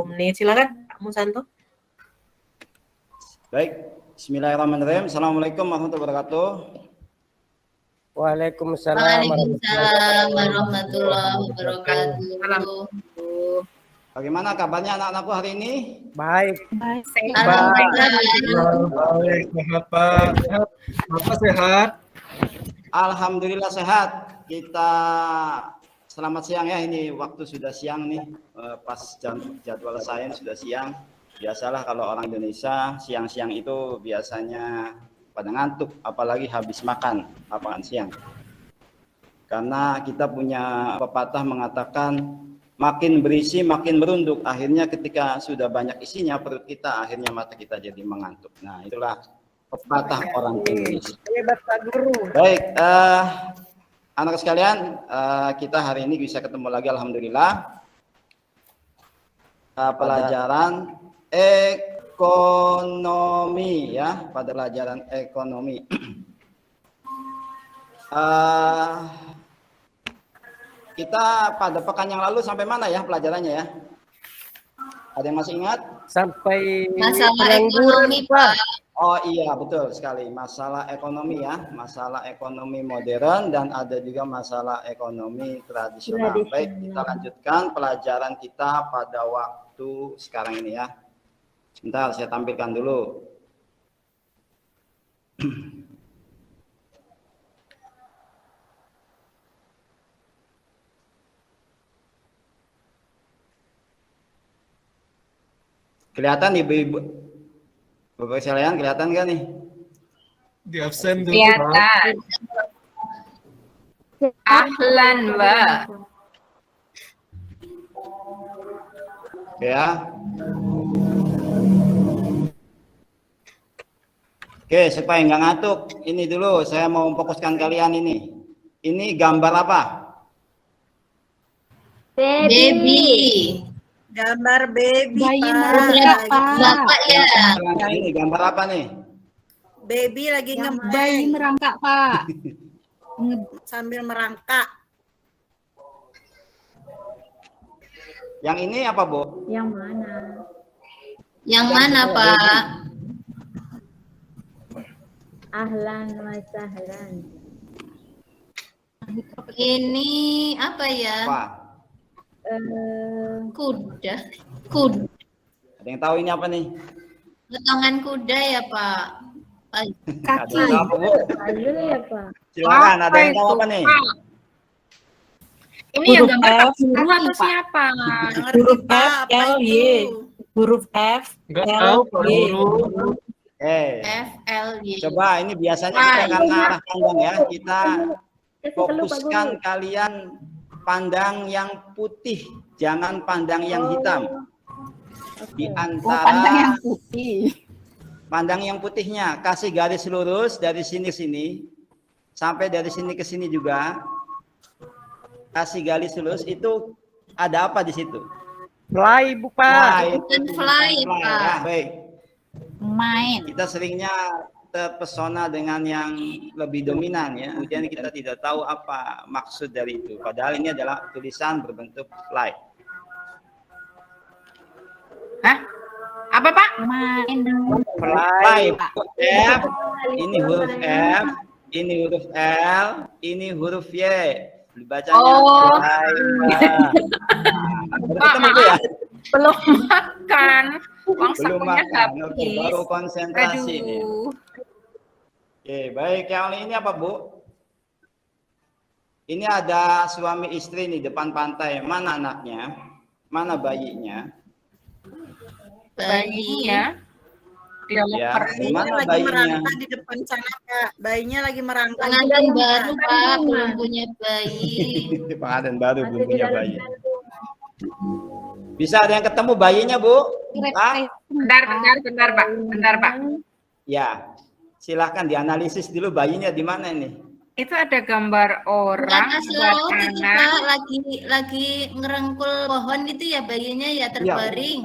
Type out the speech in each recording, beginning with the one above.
menit. Silakan Pak Musanto. Baik, bismillahirrahmanirrahim. Assalamualaikum warahmatullahi wabarakatuh. Waalaikumsalam warahmatullahi wabarakatuh. Bagaimana kabarnya anak-anakku hari ini? Baik. Alhamdulillah. Baik, sehat Pak. Bapak sehat? Alhamdulillah sehat. Kita selamat siang ya. Ini waktu sudah siang nih. Pas jadwal saya sudah siang. Biasalah kalau orang Indonesia siang-siang itu biasanya pada ngantuk, apalagi habis makan siang. Karena kita punya pepatah mengatakan makin berisi makin merunduk. Akhirnya ketika sudah banyak isinya perut kita, akhirnya mata kita jadi mengantuk. Nah, itulah pepatah orang Indonesia. Baik, anak sekalian, kita hari ini bisa ketemu lagi alhamdulillah. Pelajaran ekonomi ya, pada pelajaran ekonomi. Kita pada pekan yang lalu sampai mana ya pelajarannya ya? Ada yang masih ingat? Sampai Masalah ekonomi, Pak. Oh iya, betul sekali. Masalah ekonomi ya, masalah ekonomi modern dan ada juga masalah ekonomi tradisional. Baik, kita lanjutkan pelajaran kita pada waktu sekarang ini ya. Sebentar, saya tampilkan dulu. Kelihatan ibu-ibu, Bapak sekalian, kelihatan nggak nih? di absen dulu. Kelihatan. Ahlan wa. Ya. Oke, supaya nggak ngantuk, ini dulu saya mau fokuskan kalian ini. Ini gambar apa? Baby. Gambar baby, Bayi Pak. Bapak ya. Ini gambar apa nih? Baby lagi Bayi ngebeng merangkak, Pak. sambil merangkak. Yang ini apa, Bu? Yang mana, Pak? Ahlan wa sahlan. Ini apa ya? Apa? Kuda. Ada yang tahu ini apa nih? Potongan kuda ya, Pak. Ada yang tahu apa, Bu? Ayo ya, Pak. Silakan, ada yang tahu apa nih? Ini yang gambar Pak Guru atau siapa? Huruf F, Apa L, Y. itu? Huruf F, Enggak L, tahu Pak Y. Guru. FLY. Coba ini biasanya kita karena arah pandang ya, kita fokuskan kalian pandang yang putih, jangan pandang yang hitam. Di antara Pandang yang putih. pandang yang putihnya, kasih garis lurus dari sini ke sini, sampai dari sini ke sini juga. Kasih garis lurus itu ada apa di situ? Fly, Bu Pak. Nah, itu Fly, Pak. ya, baik. Main. Kita seringnya terpesona dengan yang lebih dominan ya. Kemudian kita tidak tahu apa maksud dari itu. Padahal ini adalah tulisan berbentuk fly. Hah? Apa, Pak? Main. Fly. F, ini huruf F, ini huruf L, ini huruf Y. Dibacanya Oh. fly. Pak, Ketemu ya? Belum makan. Uang Belum sakunya makan. Oke, habis. baru konsentrasi nih. Aduh. Oke, baik. Yang ini apa, Bu? Ini ada suami istri nih depan pantai. Mana anaknya? Mana bayinya? Bayinya. Di dalam Ya, perut. di mana lagi bayinya? merangkak di depan sana, Pak. Bayinya lagi merangkak. Pengantin baru, Pak. Belum punya bayi. Pengantin baru belum punya bayi. Bisa ada yang ketemu bayinya, Bu? Pak? Bentar, Pak. Bentar, Pak. Ya. Silahkan dianalisis dulu bayinya di mana ini. Itu ada gambar orang Atas buat laut itu, anak. Pak. Lagi ngerengkul pohon itu ya, bayinya ya terbaring.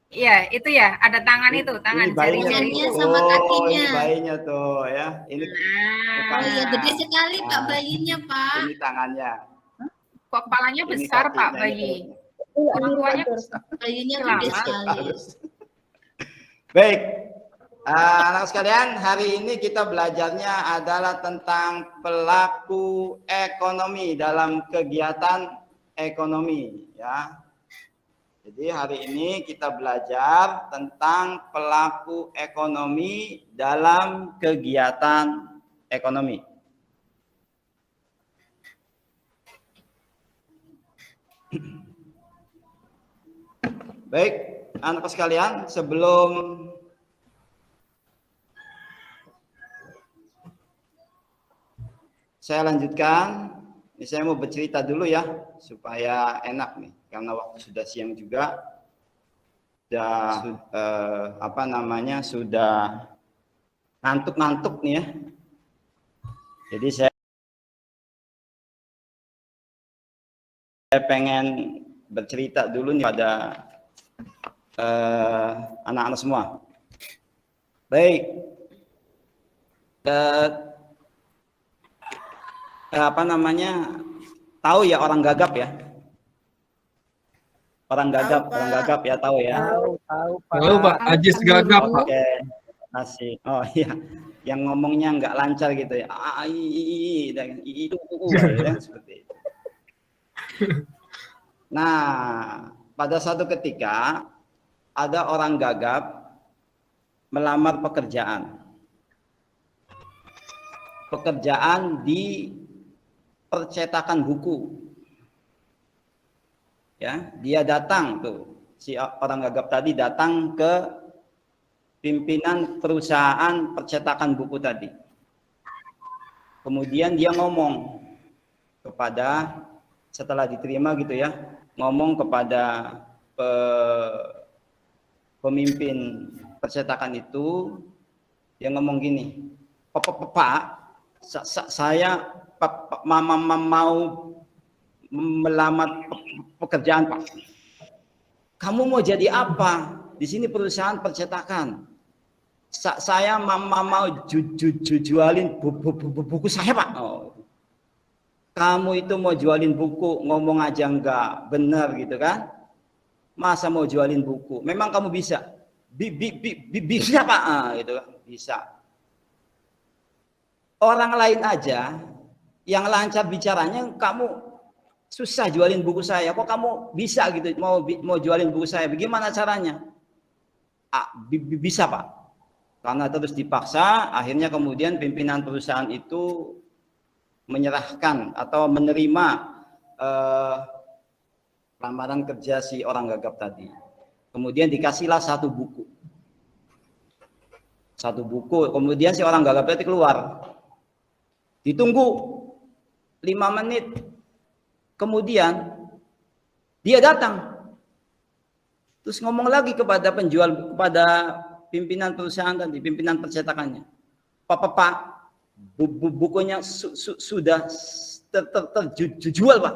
Iya, itu ya, ada tangan itu, tangan Ini bayinya. jari-jari. Tangannya sama kakinya. Ini bayinya tuh ya. Ini Oh iya, gede sekali, Pak, bayinya, Pak. ini tangannya. Kok kepalanya Ini besar, kakinya, Pak, ini bayi. perutnya. Orang tuanya Bayinya Lama. gede sekali. Baik, anak sekalian, hari ini kita belajarnya adalah tentang pelaku ekonomi dalam kegiatan ekonomi, ya. Jadi hari ini kita belajar tentang pelaku ekonomi dalam kegiatan ekonomi. Baik, anak sekalian, sebelum saya lanjutkan, ini saya mau bercerita dulu ya, supaya enak nih, karena waktu sudah siang juga, sudah ngantuk-ngantuk nih ya. Jadi saya pengen bercerita dulu nih pada anak-anak semua. Baik, tahu ya orang gagap ya? Orang gagap ya, tahu ya? Tahu Pak, Ajis gagap Pak. Oke, asik. Oh iya, yang ngomongnya nggak lancar gitu ya. Seperti itu. Nah, pada suatu ketika ada orang gagap melamar pekerjaan di percetakan buku. Ya, dia datang tuh, si orang gagap tadi datang ke pimpinan perusahaan percetakan buku tadi. Kemudian dia ngomong kepada, setelah diterima gitu ya, ngomong kepada pemimpin percetakan itu, dia ngomong gini, Pak, saya mau melamar pekerjaan Pak. Kamu mau jadi apa? Di sini perusahaan percetakan. Saya mau jualin buku saya Pak. Oh. Kamu itu mau jualin buku, ngomong aja enggak benar gitu kan? Masa mau jualin buku? Memang kamu bisa? Bisa Pak, gitu kan? Bisa. Orang lain aja yang lancar bicaranya, kamu susah jualin buku saya. Kok kamu bisa gitu? Mau jualin buku saya? Bagaimana caranya? Bisa Pak. Karena terus dipaksa, akhirnya kemudian pimpinan perusahaan itu menyerahkan atau menerima lamaran kerja si orang gagap tadi. Kemudian dikasihlah satu buku. Kemudian si orang gagap tadi keluar. Ditunggu 5 menit. Kemudian dia datang. Terus ngomong lagi kepada penjual, kepada pimpinan perusahaan tadi, pimpinan percetakannya. Pak, bukunya sudah terjual Pak.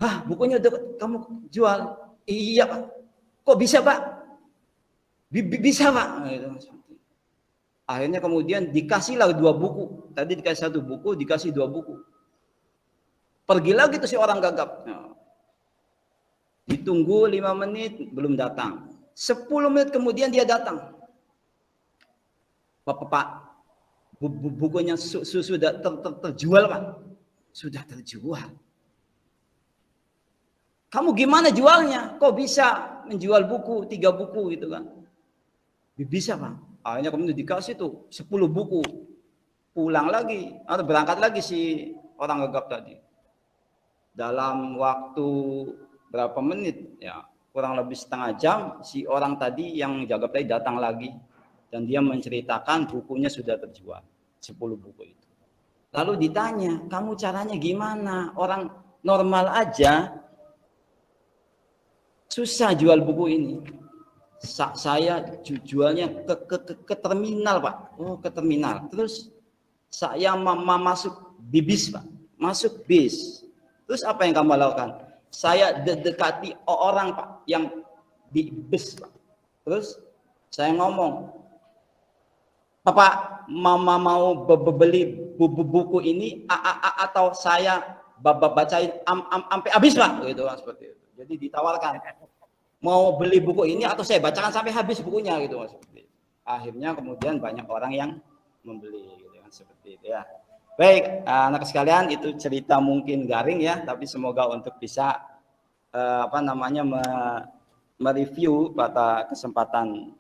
Hah, bukunya udah kamu jual? Iya Pak. Kok bisa Pak? Bisa Pak. Akhirnya kemudian dikasihlah 2 buku. Tadi dikasih 1 buku, dikasih 2 buku. Pergi lagi tuh si orang gagap. Ditunggu 5 menit, belum datang. 10 menit kemudian dia datang. Pak, bukunya sudah terjual Pak. Sudah terjual. Kamu gimana jualnya? Kok bisa menjual buku 3 buku gitu kan? Bisa Pak. Akhirnya kemudian dikasih tuh 10 buku. Pulang lagi atau berangkat lagi si orang gagap tadi. Dalam waktu berapa menit ya, kurang lebih setengah jam, si orang tadi yang gagap tadi datang lagi dan dia menceritakan bukunya sudah terjual. 10 buku itu. Lalu ditanya, kamu caranya gimana? Orang normal aja susah jual buku ini. Saya jualnya ke terminal Pak. Oh, ke terminal. Terus saya masuk bis Pak. Masuk bis. Terus apa yang kamu lakukan? Saya dekati orang Pak yang di bis Pak. Terus saya ngomong, Bapak mau beli buku ini atau saya bab-bab bacain sampai habis Pak, gitu kan, seperti itu. Jadi ditawarkan mau beli buku ini atau saya bacakan sampai habis bukunya gitu kan, seperti itu. Akhirnya kemudian banyak orang yang membeli gitu kan, seperti itu ya. Baik, anak sekalian, itu cerita mungkin garing ya, tapi semoga untuk bisa mereview pada kesempatan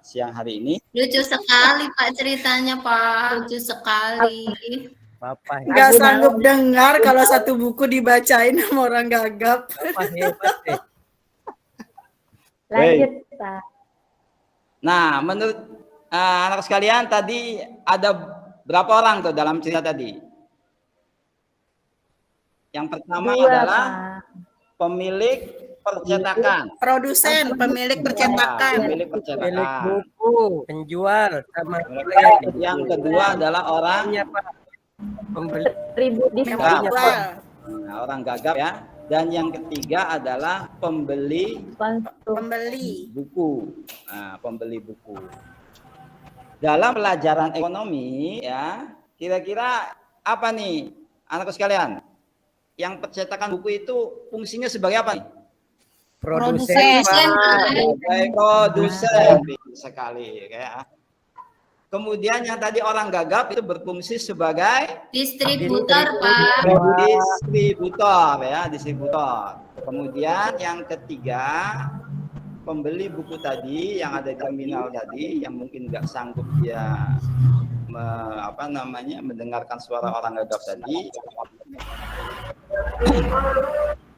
siang hari ini. Lucu sekali Pak ceritanya Pak, lucu sekali. Papa Nggak sanggup dengar kalau satu buku dibacain sama orang gagap. Papa hebat deh. Lanjut, Pak. Nah, menurut anak sekalian, tadi ada berapa orang tuh dalam cerita tadi? Yang pertama Dua, adalah Pak. pemilik percetakan. Produsen, pemilik percetakan. Pemilik Pemilik percetakan. buku, penjual, sama Yang kedua adalah orang Pak. Pembeli. Ribu di Yang Gagap. kedua, orang gagap ya. Dan yang ketiga adalah pembeli pembeli. buku. Nah, pembeli buku. Dalam pelajaran ekonomi ya, kira-kira apa nih anakku sekalian? Yang percetakan buku itu fungsinya sebagai apa nih? Produsen, Pak. Sebagai produsen sekali ya. Kemudian yang tadi orang gagap itu berfungsi sebagai Distributor Pak. distributor ya, distributor. Kemudian yang ketiga pembeli buku tadi yang ada di terminal tadi, yang mungkin nggak sanggup dia mendengarkan suara orang gagap tadi,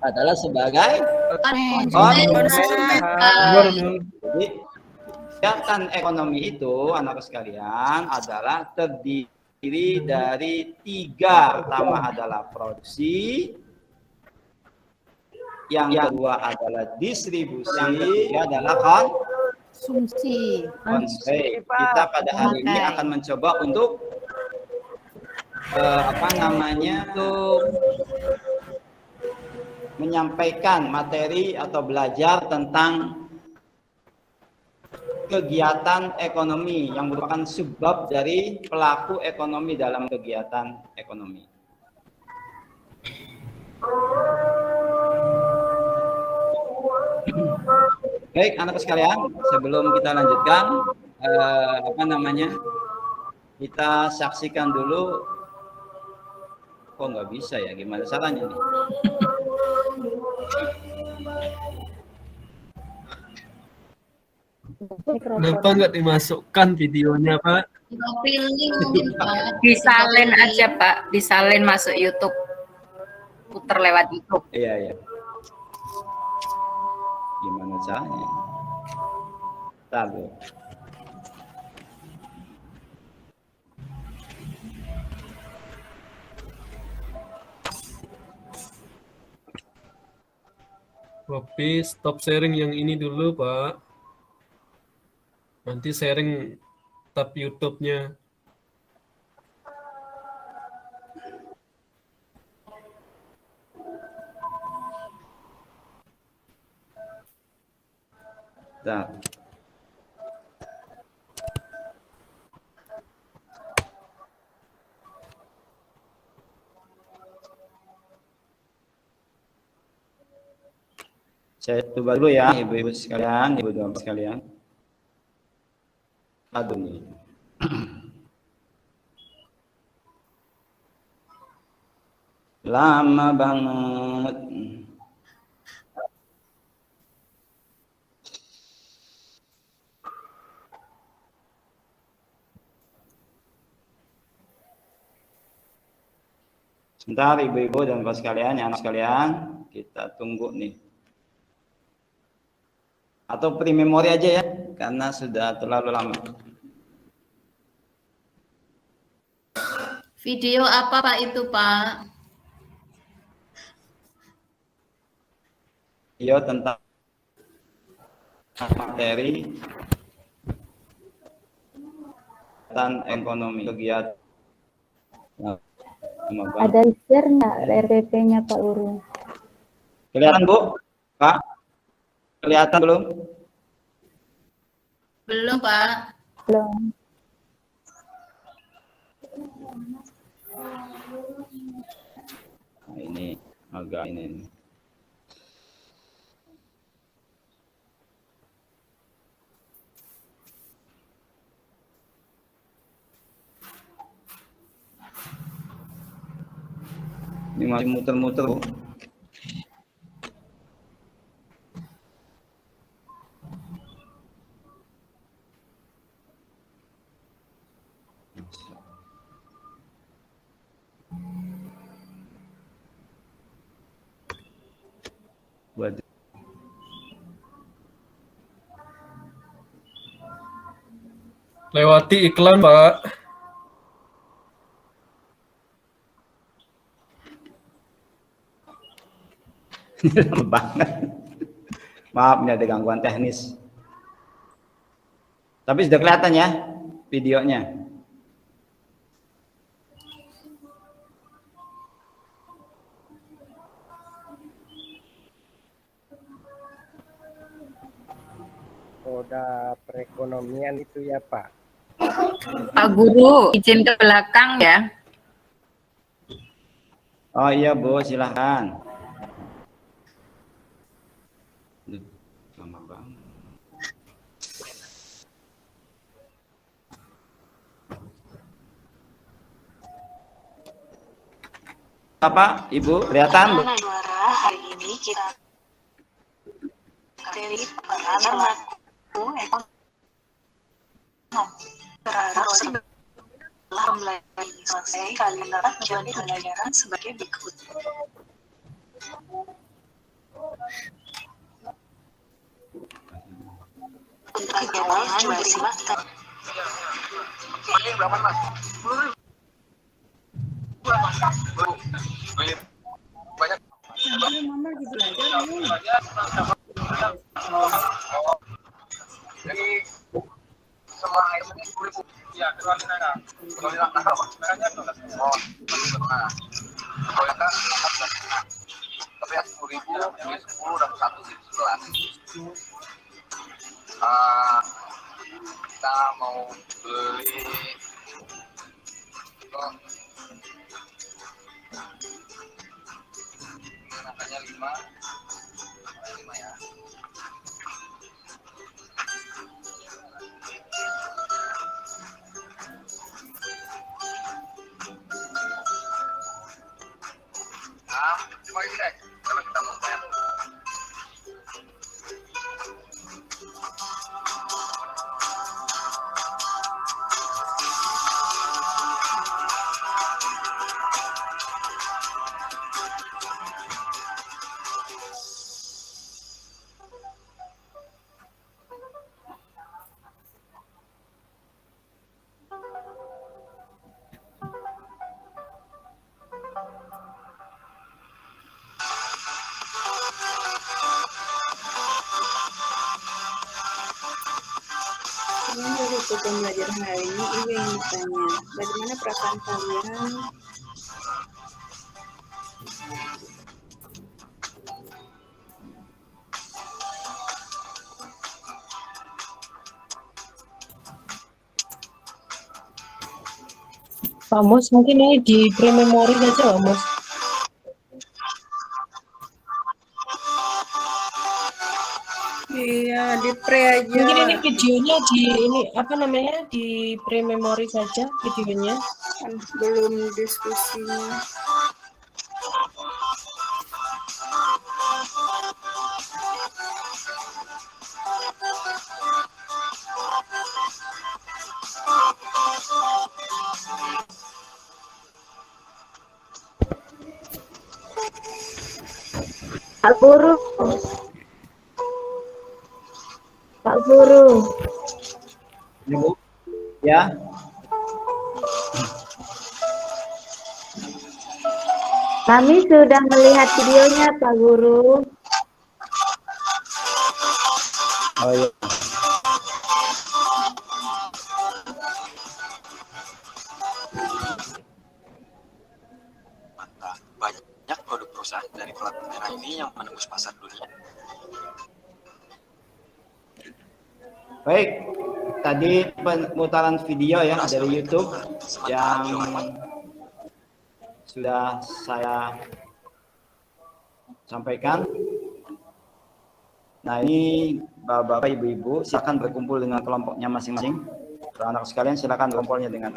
adalah sebagai Konsumen Pak. Jadi kegiatan ekonomi itu anak sekalian adalah terdiri dari tiga. Pertama adalah produksi, yang kedua adalah distribusi, yang ketiga adalah konsumsi. Kita pada hari ini akan mencoba untuk untuk menyampaikan materi atau belajar tentang kegiatan ekonomi yang merupakan sebab dari pelaku ekonomi dalam kegiatan ekonomi. Baik, anak sekalian, sebelum kita lanjutkan, kita saksikan dulu. Kok nggak bisa ya? Gimana caranya nih? Kenapa nggak dimasukkan videonya, Pak? Pilih mungkin Pak. Disalin aja Pak, disalin masuk YouTube. Puter lewat YouTube. Iya, iya. Gimana caranya? Tahu. Tapi stop sharing yang ini dulu, Pak. Nanti sharing tab YouTube-nya. Nah. Saya coba dulu ya, ibu-ibu sekalian, ibu-ibu sekalian. Aduh nih. Lama banget. Sebentar ibu-ibu dan bapak sekalian, anak sekalian, kita tunggu nih. Atau pre-memori aja ya, karena sudah terlalu lama. Video apa Pak itu Pak? Video tentang materi kegiatan ekonomi, kegiatan. Ada share nggak RPP-nya Pak Uru? Kelihatan Bu? Pak? Kelihatan belum? Belum Pak. Belum. Ini agak ini. Ini masih muter-muter. Bu. Buat Lewati iklan, Pak. lama banget. Maaf, ini ada gangguan teknis. Tapi sudah kelihatan ya videonya. Roda perekonomian itu ya Pak. Pak Guru, izin ke belakang ya. Oh iya Bu, silahkan. Lama banget. Apa Ibu, kelihatan Bu? Hari ini kita dari para berharap setelah mulai selesai kalian dapat menjalani pembelajaran sebagai berikut. Untuk kegiatan bersimak kita mau beli makanya 5 ya. Nah, cuma ini deh. Kalau kita mau bayar. Untuk pembelajaran hari ini, Ibu yang ditanya, bagaimana perasaan kalian? Pak Mus, mungkin ini di pre-memori saja, Pak Mus. Iya, di pre aja. Mungkin ini videonya di ini apa namanya di pre-memori saja videonya. Kan belum diskusinya. Pak Guru. Pak Guru. Ibu, ya. Kami sudah melihat videonya, Pak Guru. Oh iya. Banyak produk perusahaan dari plat merah ini yang menembus pasar dunia. Baik, tadi pemutaran video ya dari YouTube yang sudah saya sampaikan. Nah, ini Bapak Ibu-ibu silakan berkumpul dengan kelompoknya masing-masing. Anak sekalian silakan berkumpulnya dengan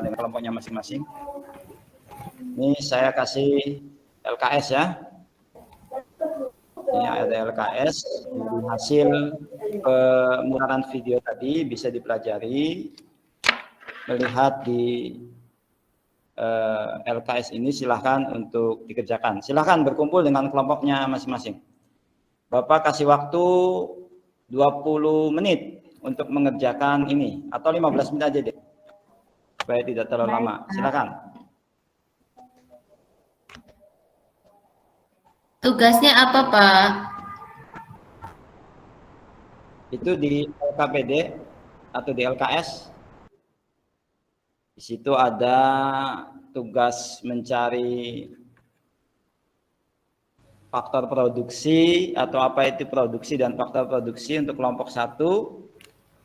dengan kelompoknya masing-masing. Ini saya kasih LKS ya. Ini ada LKS. Hasil pemutaran video tadi bisa dipelajari. Melihat di LKS ini silahkan untuk dikerjakan. Silahkan berkumpul dengan kelompoknya masing-masing. Bapak kasih waktu 20 menit untuk mengerjakan ini. Atau 15 menit aja deh. Supaya tidak terlalu lama. Silahkan. Tugasnya apa, Pak? Itu di LKPD atau di LKS. Di situ ada tugas mencari faktor produksi atau apa itu produksi dan faktor produksi untuk kelompok 1.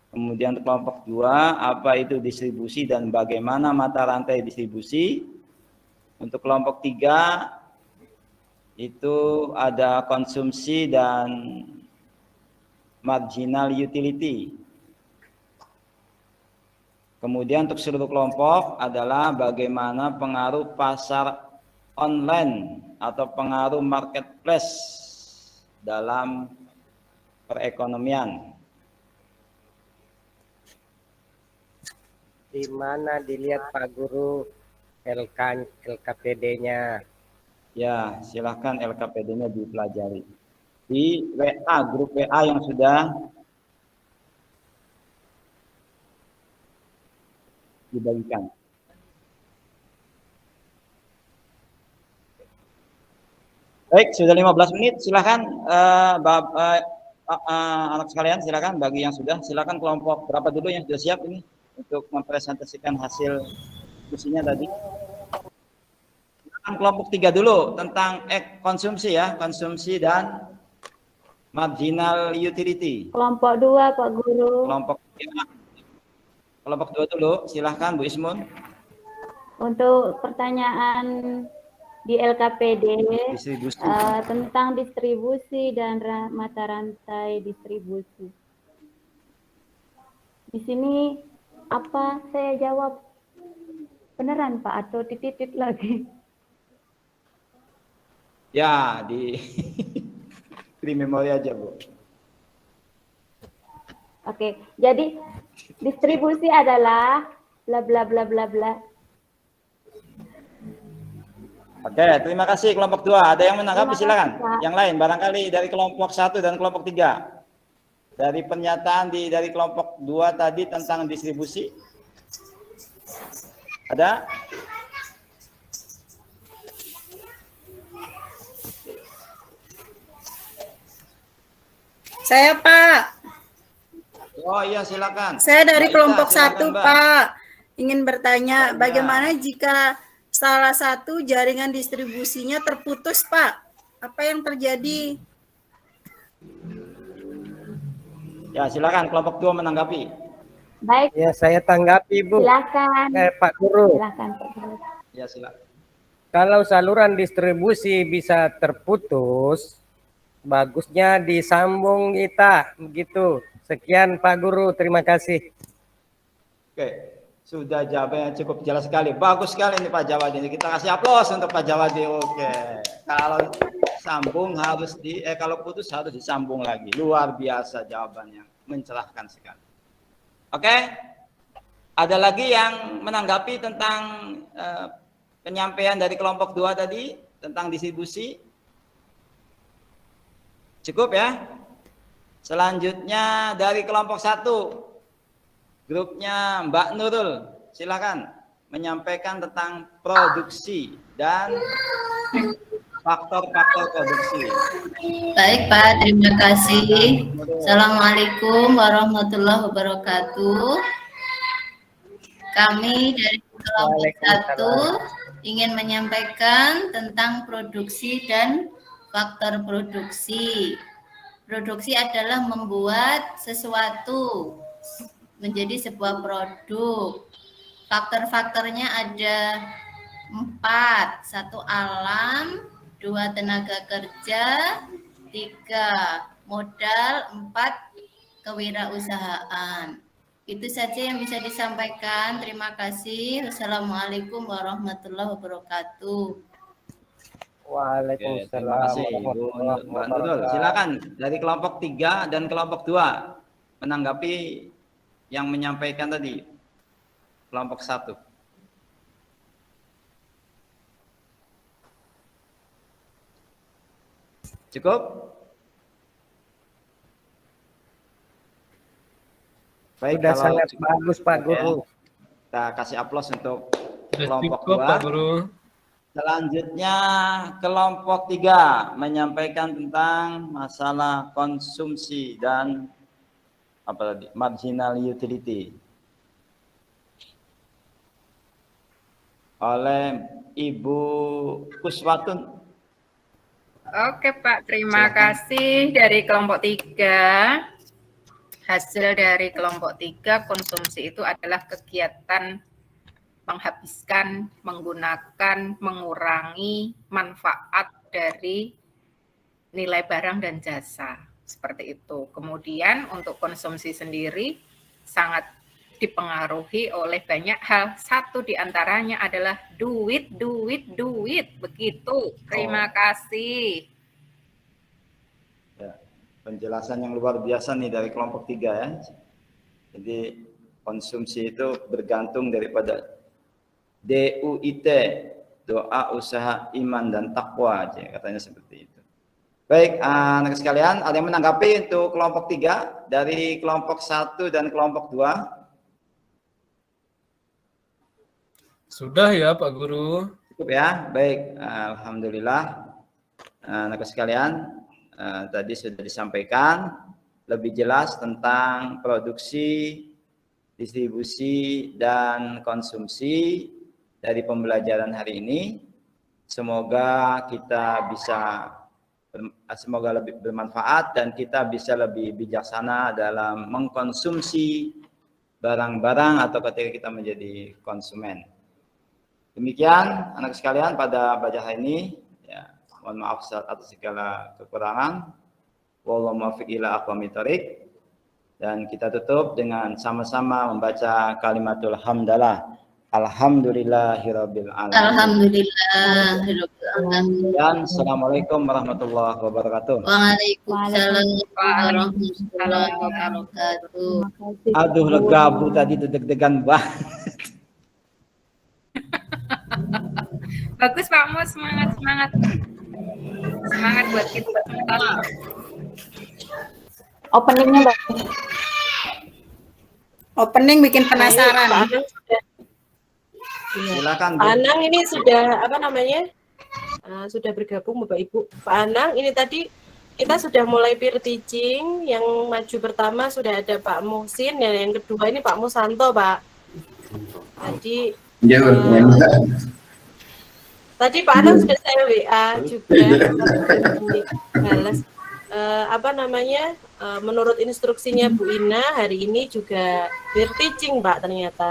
Kemudian untuk kelompok 2, apa itu distribusi dan bagaimana mata rantai distribusi. Untuk kelompok 3 itu ada konsumsi dan marginal utility. Kemudian untuk seluruh kelompok adalah bagaimana pengaruh pasar online atau pengaruh marketplace dalam perekonomian. Di mana dilihat Pak Guru LKPD-nya? Ya, silahkan LKPD-nya dipelajari. Di WA, grup WA yang sudah dibagikan. Baik, sudah 15 menit. Silahkan anak sekalian, silahkan bagi yang sudah. Silahkan kelompok berapa dulu yang sudah siap ini untuk mempresentasikan hasil diskusinya tadi. Silahkan kelompok 3 dulu tentang konsumsi ya, konsumsi dan marginal utility. Kelompok 2, Pak Guru. Kelompok 2 dulu, silahkan Bu Ismun. Untuk pertanyaan di LKPD tentang distribusi dan mata rantai distribusi. Di sini apa saya jawab beneran Pak atau titit lagi? Ya, di memori aja Bu. Oke, jadi distribusi adalah bla bla bla bla bla. Oke, terima kasih kelompok 2. Ada yang menanggapi silakan. Yang lain barangkali dari kelompok 1 dan kelompok 3. Dari pernyataan dari kelompok 2 tadi tentang distribusi. Ada? Saya Pak. Oh iya, silakan. Saya dari Mbak kelompok Ita, 1 Mbak. Pak. Ingin bertanya bagaimana jika salah satu jaringan distribusinya terputus, Pak? Apa yang terjadi? Ya, silakan kelompok 2 menanggapi. Baik. Ya, saya tanggapi, Bu. Silakan. Pak Guru. Silakan, Pak Guru. Ya, silakan. Kalau saluran distribusi bisa terputus, bagusnya disambung kita, begitu. Sekian Pak Guru, terima kasih. Oke. Sudah jawabannya cukup jelas sekali. Bagus sekali ini Pak Jawadi. Kita kasih aplaus untuk Pak Jawadi. Oke. Kalau sambung harus kalau putus harus disambung lagi. Luar biasa jawabannya. Mencerahkan sekali. Oke. Ada lagi yang menanggapi tentang penyampaian dari kelompok 2 tadi tentang distribusi? Cukup ya? Selanjutnya dari kelompok 1. Grupnya Mbak Nurul, silakan menyampaikan tentang produksi dan faktor-faktor produksi. Baik Pak, terima kasih. Assalamualaikum warahmatullahi wabarakatuh. Kami dari kelompok 1 ingin menyampaikan tentang produksi dan faktor produksi. Produksi adalah membuat sesuatu menjadi sebuah produk. Faktor-faktornya ada 4. 1 alam, 2 tenaga kerja, 3 modal, 4 kewirausahaan. Itu saja yang bisa disampaikan. Terima kasih. Wassalamualaikum warahmatullahi wabarakatuh. Oke, terima Waalaikumsalam kasih Ibu warahmatullahi Mbak Nurul. wabarakatuh. Silakan dari kelompok 3 dan kelompok 2 menanggapi yang menyampaikan tadi kelompok 1. Cukup? Baik, Sudah kalau sangat cukup, bagus Pak Guru. kita kasih aplaus untuk Sudah kelompok cukup 2. Pak Guru. Selanjutnya kelompok 3 menyampaikan tentang masalah konsumsi dan apa tadi? Marginal utility. Oleh Ibu Kuswatun. Oke Pak, terima Silakan. kasih dari kelompok 3. Hasil dari kelompok 3, konsumsi itu adalah kegiatan menghabiskan, menggunakan, mengurangi manfaat dari nilai barang dan jasa. Seperti itu. Kemudian untuk konsumsi sendiri sangat dipengaruhi oleh banyak hal. Satu diantaranya adalah duit. Begitu. Terima kasih. Ya, penjelasan yang luar biasa nih dari kelompok 3 ya. Jadi konsumsi itu bergantung daripada DUIT, doa, usaha, iman, dan takwa aja, katanya seperti itu. Baik, anak sekalian, ada yang menanggapi untuk kelompok 3 dari kelompok 1 dan kelompok 2? Sudah ya Pak Guru. Cukup ya, baik. Alhamdulillah, anak sekalian, tadi sudah disampaikan lebih jelas tentang produksi, distribusi, dan konsumsi dari pembelajaran hari ini. Semoga kita bisa, semoga lebih bermanfaat dan kita bisa lebih bijaksana dalam mengkonsumsi barang-barang atau ketika kita menjadi konsumen. Demikian anak sekalian pada bacaan ini, ya, mohon maaf atas segala kekurangan. Wallahu muwaffiq ila aqwamit thoriq. Dan kita tutup dengan sama-sama membaca kalimatul hamdalah. Alhamdulillahirabbil alamin. Alhamdulillahirabbil alamin. Dan assalamualaikum warahmatullahi wabarakatuh. Waalaikumsalam warahmatullahi wabarakatuh. Aduh, lega Bu tadi deg-degan banget. Bagus Pak Mo, semangat. Semangat buat kita. Openingnya Mbak. Opening bikin penasaran. Pak Anang sudah, Silakan Bu. Pak Anang ini sudah apa namanya? Sudah bergabung Bapak Ibu. Pak Anang ini tadi kita sudah mulai peer teaching. Yang maju pertama sudah ada Pak Muhsin, yang kedua ini Pak Musanto, Pak. Tadi tadi Pak Anang sudah saya WA juga, balas apa namanya, menurut instruksinya Bu Ina hari ini juga peer teaching Pak ternyata.